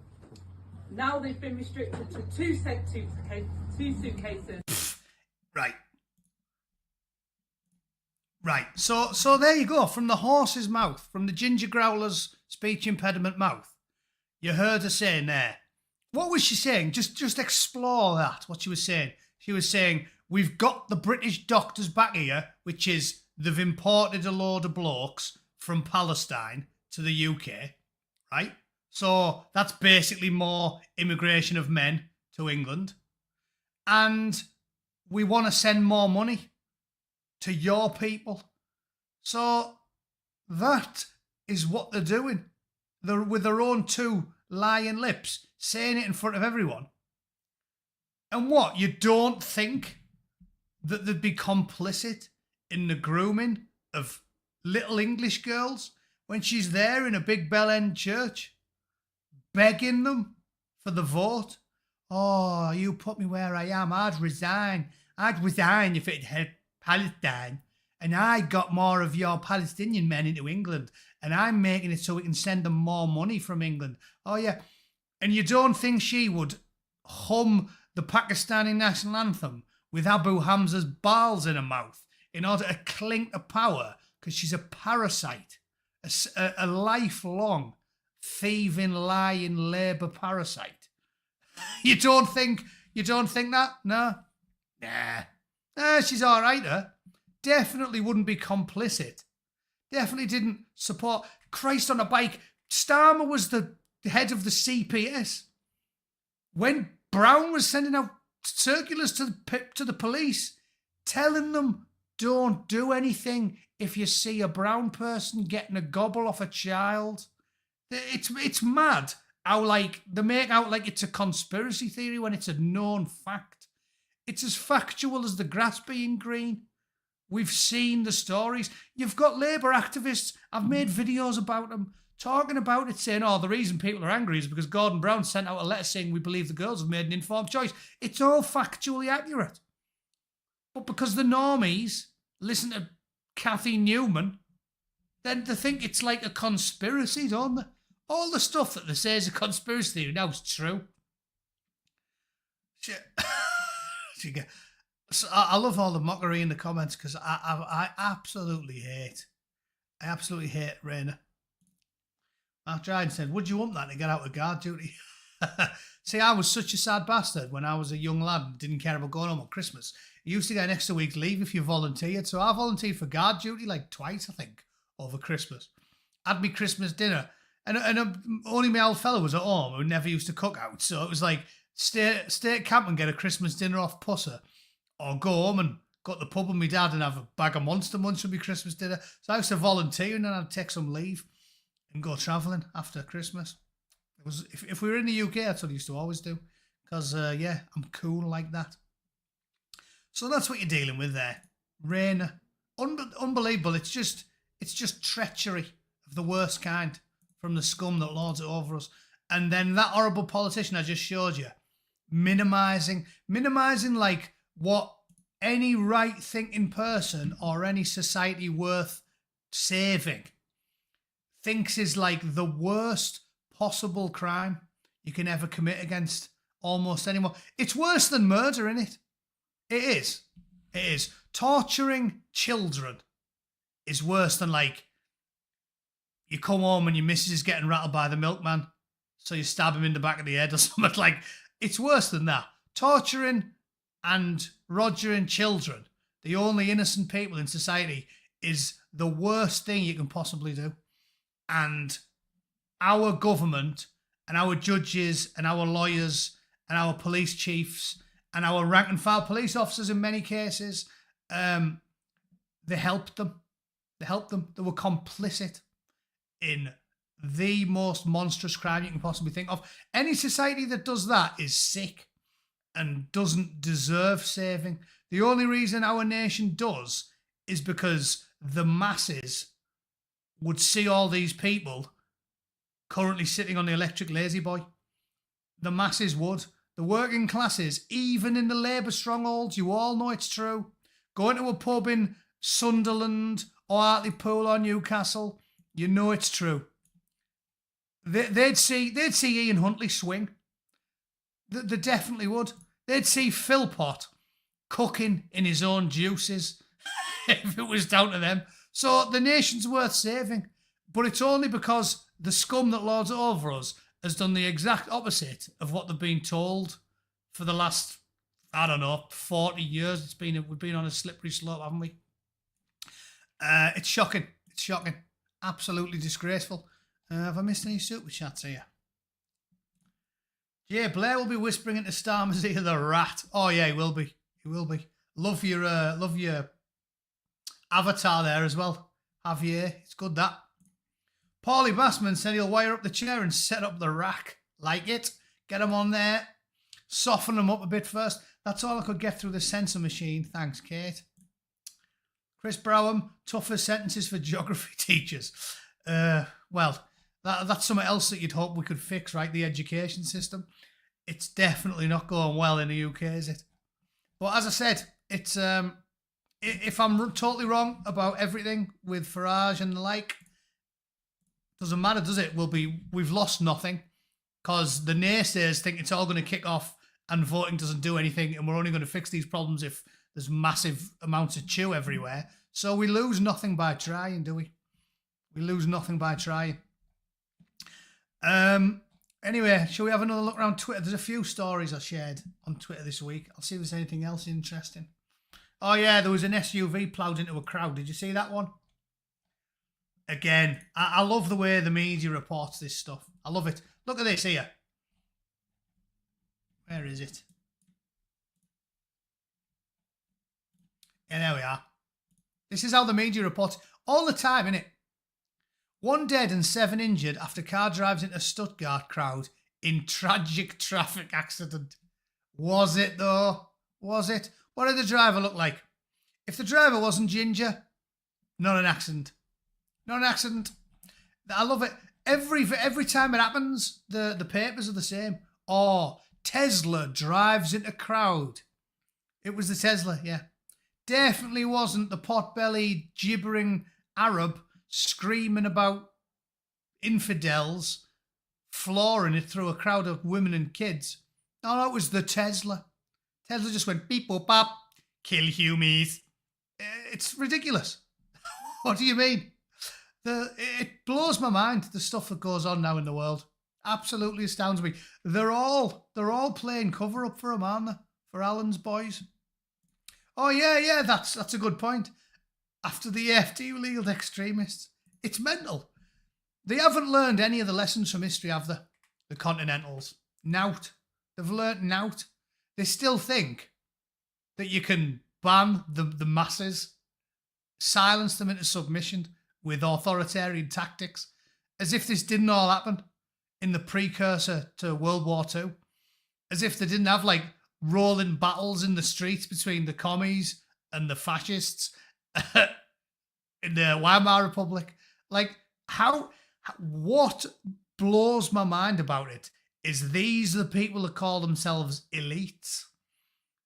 Now they've been restricted to 2 suitcases. Right. Right. So there you go. From the horse's mouth, from the ginger growler's speech impediment mouth, you heard her saying there. What was she saying? Just explore that, what she was saying. She was saying, we've got the British doctors back here, which is they've imported a load of blokes from Palestine to the UK, right? So that's basically more immigration of men to England. And we want to send more money to your people. So that is what they're doing. They're with their own 2 lying lips, saying it in front of everyone. And what, you don't think that they'd be complicit in the grooming of little English girls when she's there in a big Bell End church, begging them for the vote? Oh, you put me where I am, I'd resign. I'd resign if it helped Palestine. And I got more of your Palestinian men into England. And I'm making it so we can send them more money from England. Oh, yeah. And you don't think she would hum the Pakistani national anthem with Abu Hamza's balls in her mouth in order to cling to power because she's a parasite, a lifelong thieving, lying Labour parasite. You don't think that? No? Nah, she's all right, her. Definitely wouldn't be complicit. Definitely didn't support. Christ on a bike. Starmer was the head of the CPS. When Brown was sending out circulars to the police, telling them, don't do anything if you see a brown person getting a gobble off a child. It's mad how, like, they make out like it's a conspiracy theory when it's a known fact. It's as factual as the grass being green. We've seen the stories. You've got Labour activists, I've made videos about them, talking about it, saying, oh, the reason people are angry is because Gordon Brown sent out a letter saying we believe the girls have made an informed choice. It's all factually accurate. But because the normies listen to Cathy Newman, then they think it's like a conspiracy, don't they? All the stuff that they say is a conspiracy theory now is true. So I love all the mockery in the comments because I absolutely hate Rainer. Mark Dryden said, would you want that to get out of guard duty? See, I was such a sad bastard when I was a young lad and didn't care about going home on Christmas. You used to get an extra week's leave if you volunteered. So I volunteered for guard duty like twice, I think, over Christmas. Had me Christmas dinner. And only my old fella was at home who never used to cook out. So it was like, stay at camp and get a Christmas dinner off Pusser, or go home and go to the pub with my dad and have a bag of Monster Munch for my Christmas dinner. So I used to volunteer and then I'd take some leave and go travelling after Christmas. It was if we were in the UK, that's what I used to always do, because I'm cool like that. So that's what you're dealing with there, rain. Unbelievable. It's just treachery of the worst kind from the scum that lords it over us. And then that horrible politician I just showed you, minimising like what any right-thinking person or any society worth saving thinks is like the worst possible crime you can ever commit against almost anyone. It's worse than murder, isn't it? It is. It is. Torturing children is worse than, like, you come home and your missus is getting rattled by the milkman, so you stab him in the back of the head or something. Like, it's worse than that. Torturing and rogering children, the only innocent people in society, is the worst thing you can possibly do. And our government and our judges and our lawyers and our police chiefs and our rank and file police officers in many cases, they helped them. They helped them. They were complicit in the most monstrous crime you can possibly think of. Any society that does that is sick and doesn't deserve saving. The only reason our nation does is because the masses would see all these people currently sitting on the electric lazy boy. The masses would. The working classes, even in the Labour strongholds, you all know it's true. Going to a pub in Sunderland or Hartlepool or Newcastle, you know it's true. They'd see Ian Huntley swing. They definitely would. They'd see Philpott cooking in his own juices if it was down to them. So the nation's worth saving, but it's only because the scum that lords it over us has done the exact opposite of what they've been told for the last, 40 years. We've been on a slippery slope, haven't we? It's shocking. It's shocking. Absolutely disgraceful. Have I missed any super chats here? Jay Blair will be whispering into Starmer's ear, the rat. Oh yeah, he will be. He will be. Love your avatar there as well. Javier, it's good that. Paulie Bassman said he'll wire up the chair and set up the rack. Like it. Get him on there. Soften them up a bit first. That's all I could get through the sensor machine. Thanks, Kate. Chris Browham, tougher sentences for geography teachers. Well, that's something else that you'd hope we could fix, right? The education system. It's definitely not going well in the UK, is it? But as I said, it's if I'm totally wrong about everything with Farage and the like, doesn't matter, does it? We've lost nothing because the naysayers think it's all going to kick off and voting doesn't do anything and we're only going to fix these problems if there's massive amounts of chew everywhere. So we lose nothing by trying, do we? We lose nothing by trying. Anyway, shall we have another look around Twitter? There's a few stories I shared on Twitter this week. I'll see if there's anything else interesting. Oh yeah, there was an SUV ploughed into a crowd. Did you see that one? Again, I love the way the media reports this stuff. I love it. Look at this here. Where is it? Yeah, there we are. This is how the media reports all the time, innit? 1 dead and 7 injured after car drives into Stuttgart crowd in tragic traffic accident. Was it though? Was it? What did the driver look like? If the driver wasn't ginger, not an accident. Not an accident. I love it. Every time it happens, the papers are the same. Oh, Tesla drives into crowd. It was the Tesla, yeah. Definitely wasn't the pot-bellied, gibbering Arab screaming about infidels, flooring it through a crowd of women and kids. No, it was the Tesla. Tesla just went beep, boop, bop, kill humies. It's ridiculous. What do you mean? It blows my mind, the stuff that goes on now in the world. Absolutely astounds me. They're all playing cover up for him, aren't they? For Alan's boys. Oh yeah, that's a good point. After the AFD legaled extremists, it's mental. They haven't learned any of the lessons from history, have they? The Continentals. Nout. They've learnt out. They still think that you can ban the masses, silence them into submission with authoritarian tactics, as if this didn't all happen in the precursor to World War II, as if they didn't have like rolling battles in the streets between the commies and the fascists in the Weimar Republic. Like, what blows my mind about it is these are the people that call themselves elites.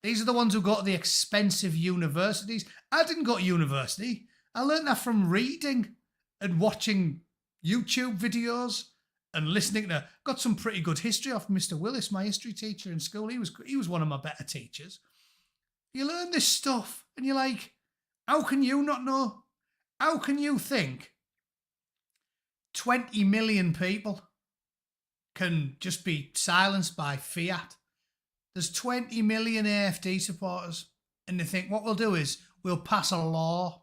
These are the ones who go to the expensive universities. I didn't go to university. I learned that from reading and watching YouTube videos and listening to. Got some pretty good history off Mr. Willis, my history teacher in school. He was one of my better teachers. You learn this stuff and you're like, how can you not know? How can you think 20 million people can just be silenced by fiat? There's 20 million AFD supporters, and they think what we'll do is we'll pass a law.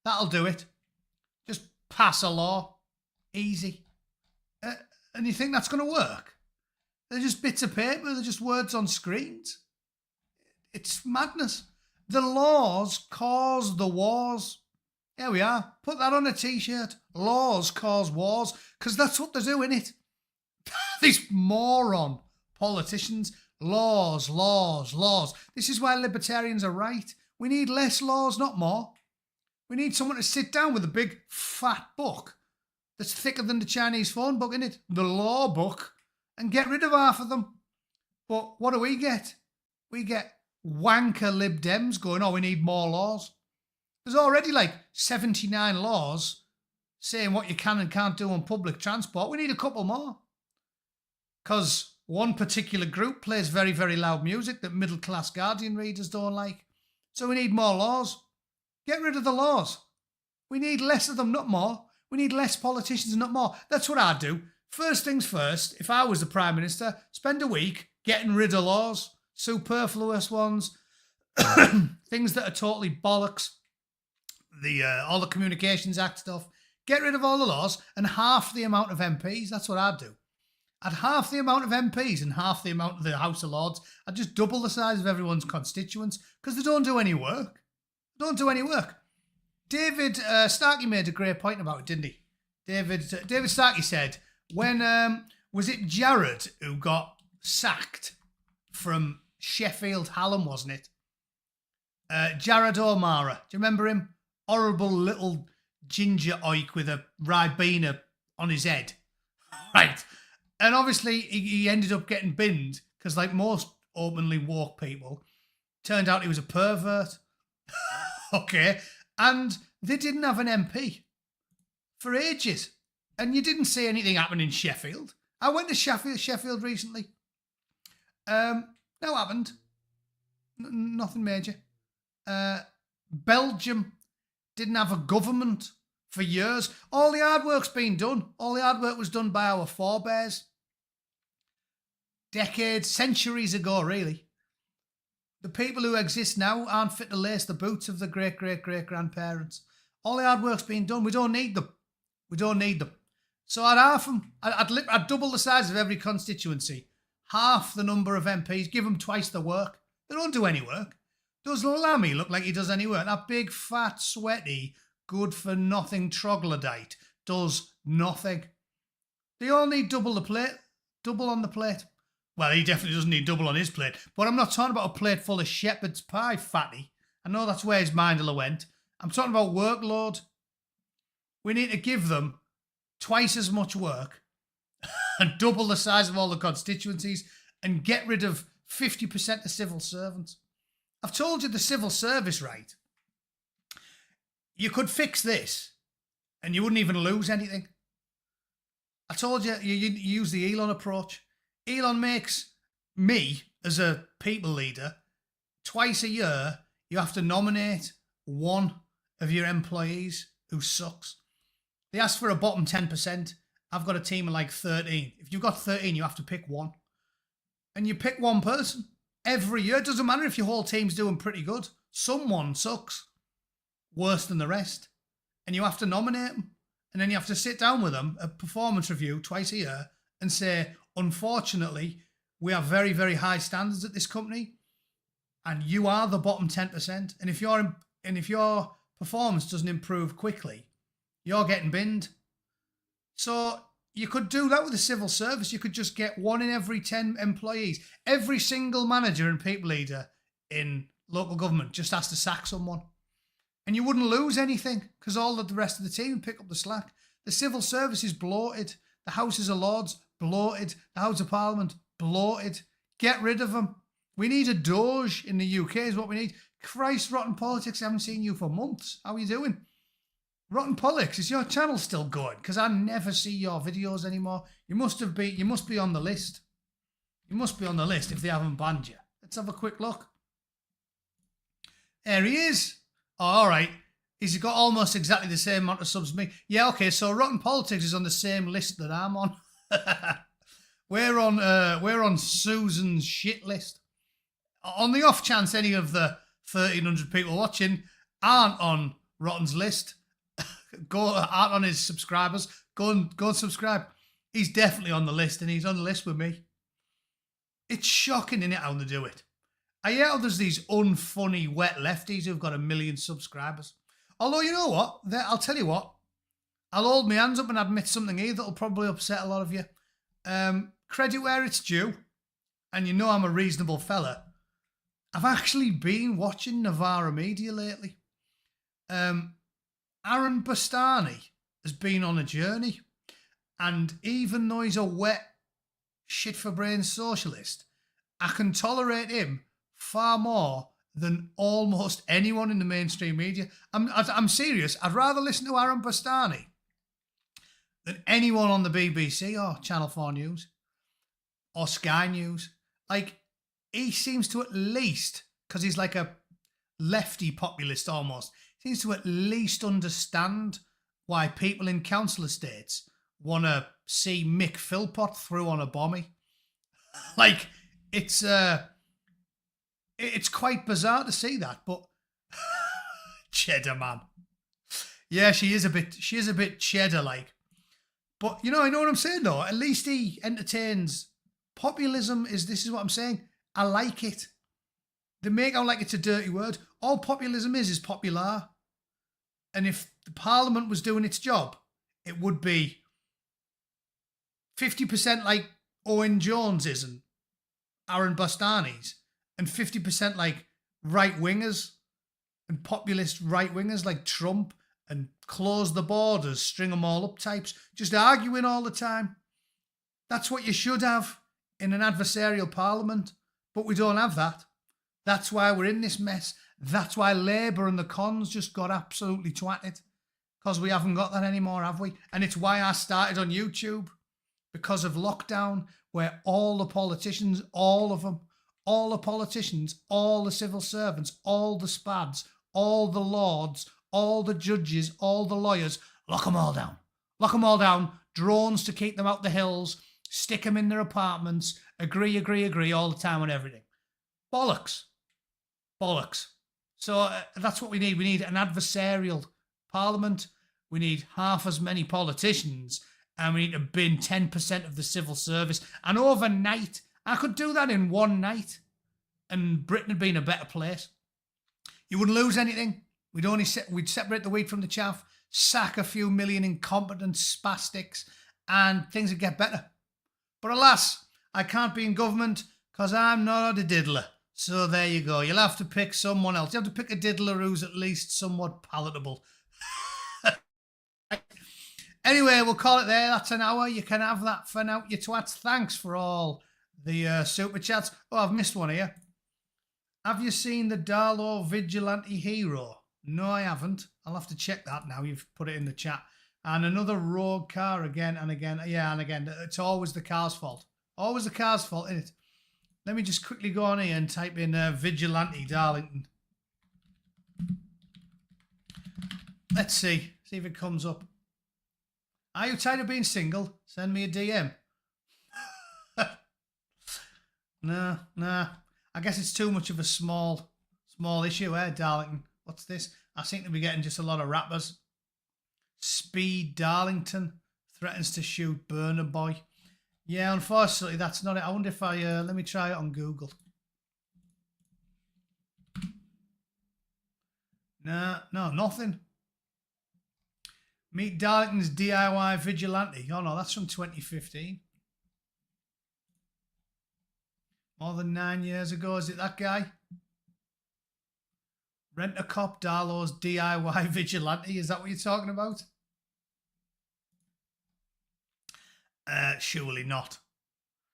That'll do it. Just pass a law. Easy. And you think that's going to work? They're just bits of paper. They're just words on screens. It's madness. The laws cause the wars. Here we are. Put that on a T-shirt. Laws cause wars. Because that's what they're doing, it. These moron politicians. Laws, laws, laws. This is why libertarians are right. We need less laws, not more. We need someone to sit down with a big fat book that's thicker than the Chinese phone book, innit? The law book, and get rid of half of them. But what do we get? We get wanker Lib Dems going, oh, we need more laws. There's already like 79 laws saying what you can and can't do on public transport. We need a couple more. Because one particular group plays very, very loud music that middle-class Guardian readers don't like. So we need more laws. Get rid of the laws. We need less of them, not more. We need less politicians, not more. That's what I'd do. First things first, if I was the Prime Minister, spend a week getting rid of laws, superfluous ones, things that are totally bollocks, all the Communications Act stuff. Get rid of all the laws and half the amount of MPs. That's what I'd do. At half the amount of MPs and half the amount of the House of Lords, I'd just double the size of everyone's constituents because they don't do any work. They don't do any work. David Starkey made a great point about it, didn't he? David Starkey said, when, was it Jared who got sacked from Sheffield Hallam, wasn't it? Jared O'Mara. Do you remember him? Horrible little ginger oik with a Ribena on his head. Right. And obviously, he ended up getting binned because, like most openly woke people, turned out he was a pervert. Okay. And they didn't have an MP for ages. And you didn't see anything happen in Sheffield. I went to Sheffield recently. No happened. Nothing major. Belgium didn't have a government for years. All the hard work's been done. All the hard work was done by our forebears. Decades, centuries ago, really. The people who exist now aren't fit to lace the boots of the great-great-great-grandparents. All the hard work's been done. We don't need them. We don't need them. So I'd half them. I'd double the size of every constituency. Half the number of MPs. Give them twice the work. They don't do any work. Does Lammy look like he does any work? That big, fat, sweaty, good-for-nothing troglodyte does nothing. They all need double the plate. Double on the plate. Well, he definitely doesn't need double on his plate. But I'm not talking about a plate full of shepherd's pie, fatty. I know that's where his mind went. I'm talking about workload. We need to give them twice as much work and double the size of all the constituencies and get rid of 50% of civil servants. I've told you the civil service, right? You could fix this and you wouldn't even lose anything. I told you, you use the Elon approach. Elon makes me, as a people leader, twice a year, you have to nominate one of your employees who sucks. They ask for a bottom 10%. I've got a team of like 13. If you've got 13, you have to pick one. And you pick one person every year. It doesn't matter if your whole team's doing pretty good. Someone sucks worse than the rest. And you have to nominate them. And then you have to sit down with them, a performance review twice a year, and say, unfortunately, we have very, very high standards at this company, and you are the bottom 10%. And if your performance doesn't improve quickly, you're getting binned. So you could do that with the civil service. You could just get 1 in every 10 employees. Every single manager and people leader in local government just has to sack someone. And you wouldn't lose anything because all of the rest of the team would pick up the slack. The civil service is bloated. The Houses of Lords, bloated. The House of Parliament, bloated. Get rid of them. We need a Doge in the UK is what we need. Christ, Rotten Politics, I haven't seen you for months. How are you doing? Rotten Politics, is your channel still going? Because I never see your videos anymore. You must be on the list. You must be on the list if they haven't banned you. Let's have a quick look. There he is. Oh, all right. He's got almost exactly the same amount of subs as me. Yeah, okay, so Rotten Politics is on the same list that I'm on. We're on Susan's shit list. On the off chance any of the 1,300 people watching aren't on Rotten's list, aren't on his subscribers, go and subscribe. He's definitely on the list, and he's on the list with me. It's shocking, innit, how they do it. I hear how there's these unfunny wet lefties who've got 1 million subscribers. Although, you know what? I'll tell you what. I'll hold my hands up and admit something here that'll probably upset a lot of you. Credit where it's due, and you know I'm a reasonable fella. I've actually been watching Novara media lately. Aaron Bastani has been on a journey, and even though he's a wet, shit-for-brains socialist, I can tolerate him far more than almost anyone in the mainstream media. I'm serious. I'd rather listen to Aaron Bastani than anyone on the BBC or Channel 4 News or Sky News. Like, he seems to at least, because he's like a lefty populist almost, seems to at least understand why people in council estates want to see Mick Philpott through on a bombie. Like, it's quite bizarre to see that, but cheddar man. Yeah, she is a bit cheddar like. But you know what I'm saying though? At least he entertains. Populism this is what I'm saying. I like it. They make out like it's a dirty word. All populism is popular. And if the Parliament was doing its job, it would be 50% like Owen Jones's and Aaron Bastani's, and 50% like right-wingers and populist right-wingers like Trump and close the borders, string them all up types, just arguing all the time. That's what you should have in an adversarial parliament, but we don't have that. That's why we're in this mess. That's why Labour and the cons just got absolutely twatted, because we haven't got that anymore, have we? And it's why I started on YouTube, because of lockdown, where all the politicians, all of them, all the politicians, all the civil servants, all the spads, all the lords, all the judges, all the lawyers, lock them all down. Lock them all down. Drones to keep them out the hills. Stick them in their apartments. Agree all the time on everything. Bollocks. Bollocks. So that's what we need. We need an adversarial parliament. We need half as many politicians. And we need to bin 10% of the civil service. And overnight, I could do that in one night, and Britain would be in a better place. You wouldn't lose anything. We'd separate the wheat from the chaff, sack a few million incompetent spastics, and things would get better. But alas, I can't be in government because I'm not a diddler. So there you go. You'll have to pick someone else. You have to pick a diddler who's at least somewhat palatable. Anyway, we'll call it there. That's an hour. You can have that for now, you twats. Thanks for all the super chats. Oh, I've missed one here. Have you seen the Darlow Vigilante Hero? No, I haven't. I'll have to check that now. You've put it in the chat. And another rogue car again and again. Yeah, and again. It's always the car's fault. Always the car's fault, isn't it? Let me just quickly go on here and type in Vigilante Darlington. Let's see. See if it comes up. Are you tired of being single? Send me a DM. Nah. I guess it's too much of a small issue, Darlington? What's this? I seem to be getting just a lot of rappers. Speed Darlington threatens to shoot Burner Boy. Yeah, unfortunately, that's not it. I wonder if I let me try it on Google. No, nothing. Meet Darlington's DIY vigilante. Oh no, that's from 2015. More than 9 years ago. Is it that guy? Rent a Cop, Darlow's DIY vigilante. Is that what you're talking about? Surely not.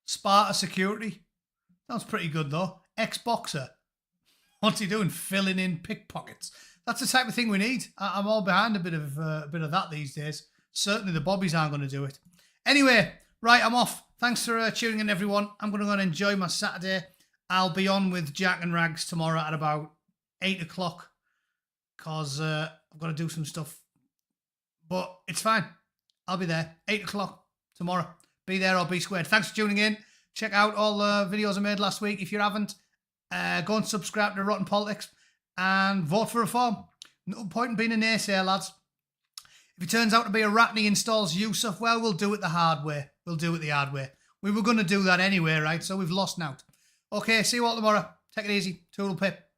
Sparta Security. Sounds pretty good though. Ex-boxer. What's he doing? Filling in pickpockets. That's the type of thing we need. I'm all behind a bit of that these days. Certainly the bobbies aren't going to do it. Anyway, right, I'm off. Thanks for tuning in, everyone. I'm going to go and enjoy my Saturday. I'll be on with Jack and Rags tomorrow at about 8 o'clock because I've got to do some stuff. But it's fine. I'll be there. 8 o'clock tomorrow. Be there or be squared. Thanks for tuning in. Check out all the videos I made last week. If you haven't, go and subscribe to Rotten Politics and vote for reform. No point in being a naysayer, lads. If it turns out to be a Ratney installs Yusuf, well, we'll do it the hard way. We'll do it the hard way. We were going to do that anyway, right? So we've lost now. Okay, see you all tomorrow. Take it easy. Toodle pip.